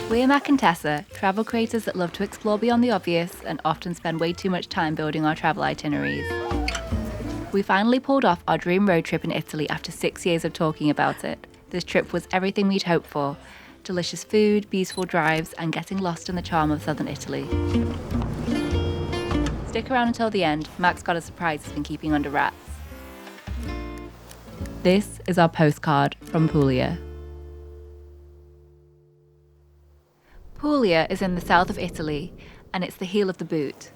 We're Mack and Tessa, travel creators that love to explore beyond the obvious and often spend way too much time building our travel itineraries. We finally pulled off our dream road trip in Italy after 6 years of talking about it. This trip was everything we'd hoped for. Delicious food, beautiful drives, and getting lost in the charm of southern Italy. Stick around until the end. Mack's got a surprise he's been keeping under wraps. This is our postcard from Puglia. Puglia is in the south of Italy, and it's the heel of the boot.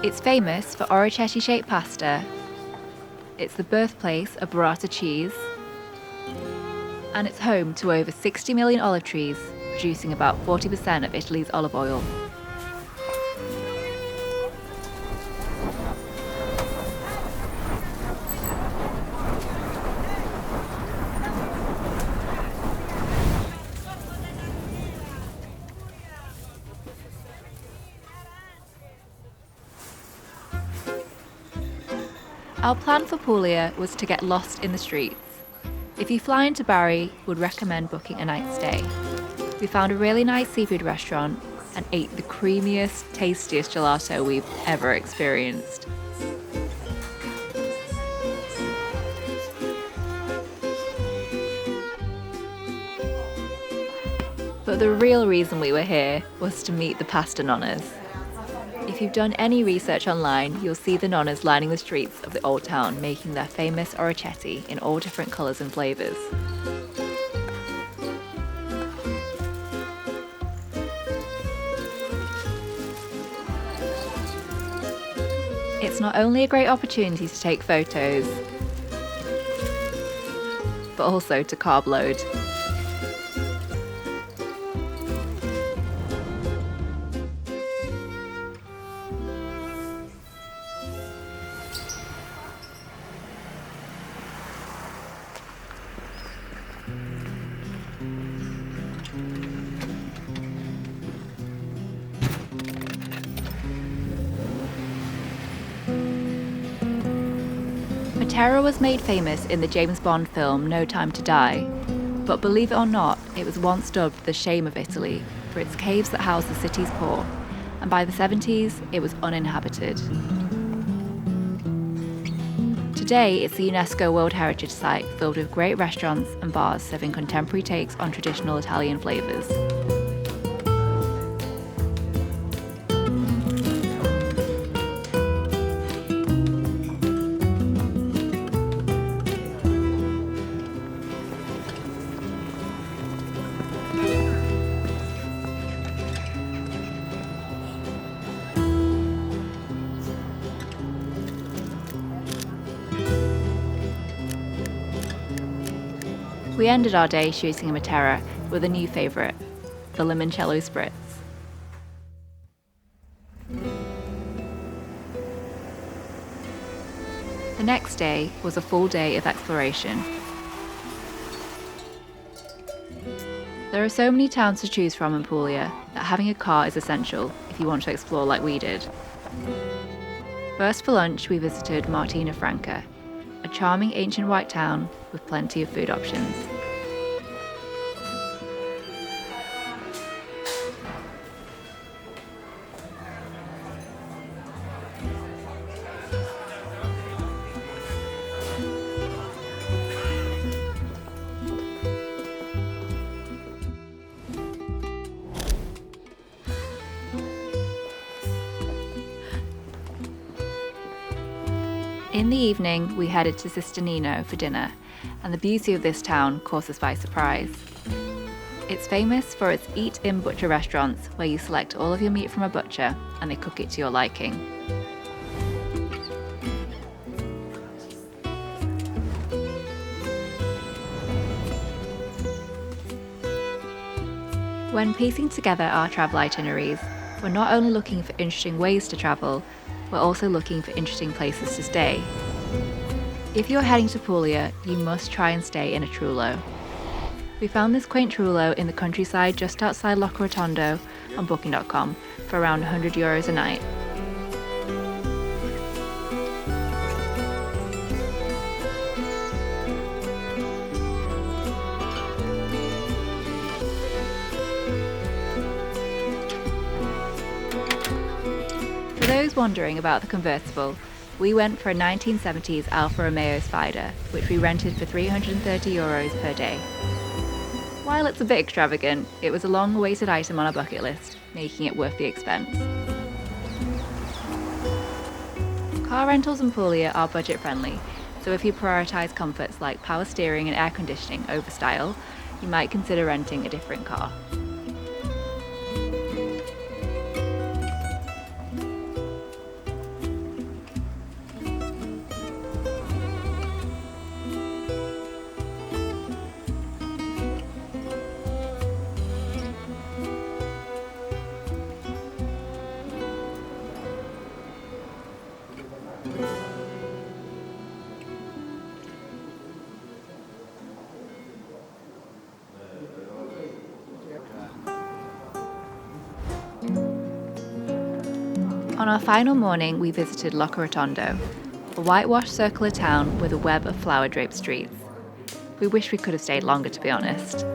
It's famous for orecchiette-shaped pasta. It's the birthplace of burrata cheese, and it's home to over 60 million olive trees, producing about 40% of Italy's olive oil. Our plan for Puglia was to get lost in the streets. If you fly into Bari, would recommend booking a night stay. We found a really nice seafood restaurant and ate the creamiest, tastiest gelato we've ever experienced. But the real reason we were here was to meet the pasta nonnas. If you've done any research online, you'll see the nonnas lining the streets of the old town making their famous orecchiette in all different colours and flavours. It's not only a great opportunity to take photos, but also to carb load. Matera was made famous in the James Bond film No Time to Die, but believe it or not, it was once dubbed the shame of Italy for its caves that house the city's poor, and by the 70s, it was uninhabited. Today, it's a UNESCO World Heritage Site filled with great restaurants and bars serving contemporary takes on traditional Italian flavours. We ended our day shooting in Matera with a new favourite, the limoncello spritz. The next day was a full day of exploration. There are so many towns to choose from in Puglia that having a car is essential if you want to explore like we did. First for lunch, we visited Martina Franca, a charming ancient white town with plenty of food options. In the evening, we headed to Cisternino for dinner, and the beauty of this town caught us by surprise. It's famous for its eat-in butcher restaurants, where you select all of your meat from a butcher and they cook it to your liking. When piecing together our travel itineraries, we're not only looking for interesting ways to travel, we're also looking for interesting places to stay. If you're heading to Puglia, you must try and stay in a trullo. We found this quaint trullo in the countryside just outside Locorotondo on booking.com for around €100 a night. those wondering about the convertible, we went for a 1970s Alfa Romeo Spider, which we rented for €330 per day. While it's a bit extravagant, it was a long-awaited item on our bucket list, making it worth the expense. Car rentals in Puglia are budget-friendly, so if you prioritise comforts like power steering and air conditioning over style, you might consider renting a different car. On our final morning, we visited Locorotondo, a whitewashed circular town with a web of flower-draped streets. We wish we could have stayed longer, to be honest.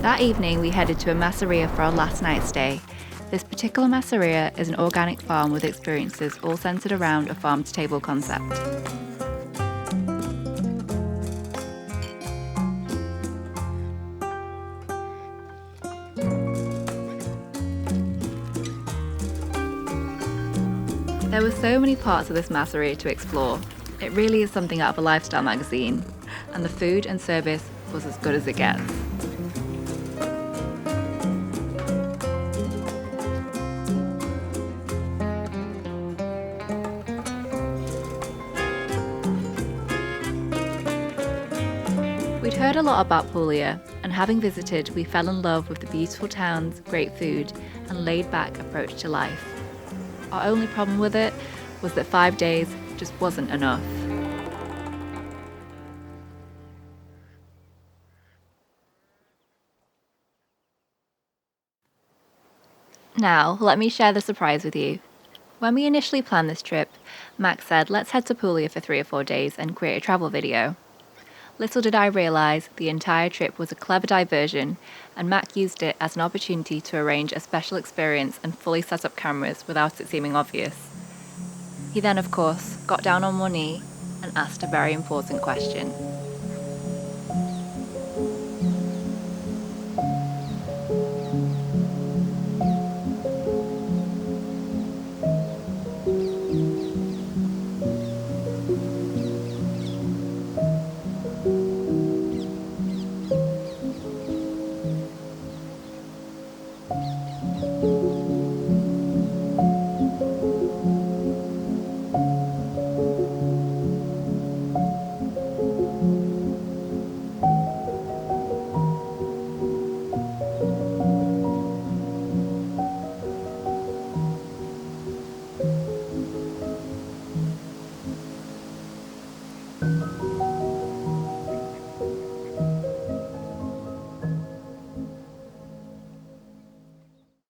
That evening, we headed to a masseria for our last night's stay. This particular masseria is an organic farm with experiences all centered around a farm-to-table concept. There were so many parts of this masseria to explore. It really is something out of a lifestyle magazine, and the food and service was as good as it gets. We'd heard a lot about Puglia, and having visited, we fell in love with the beautiful towns, great food, and laid-back approach to life. Our only problem with it was that 5 days just wasn't enough. Now, let me share the surprise with you. When we initially planned this trip, Max said, let's head to Puglia for 3 or 4 days and create a travel video. Little did I realise the entire trip was a clever diversion, and Mac used it as an opportunity to arrange a special experience and fully set up cameras without it seeming obvious. He then, of course, got down on one knee and asked a very important question.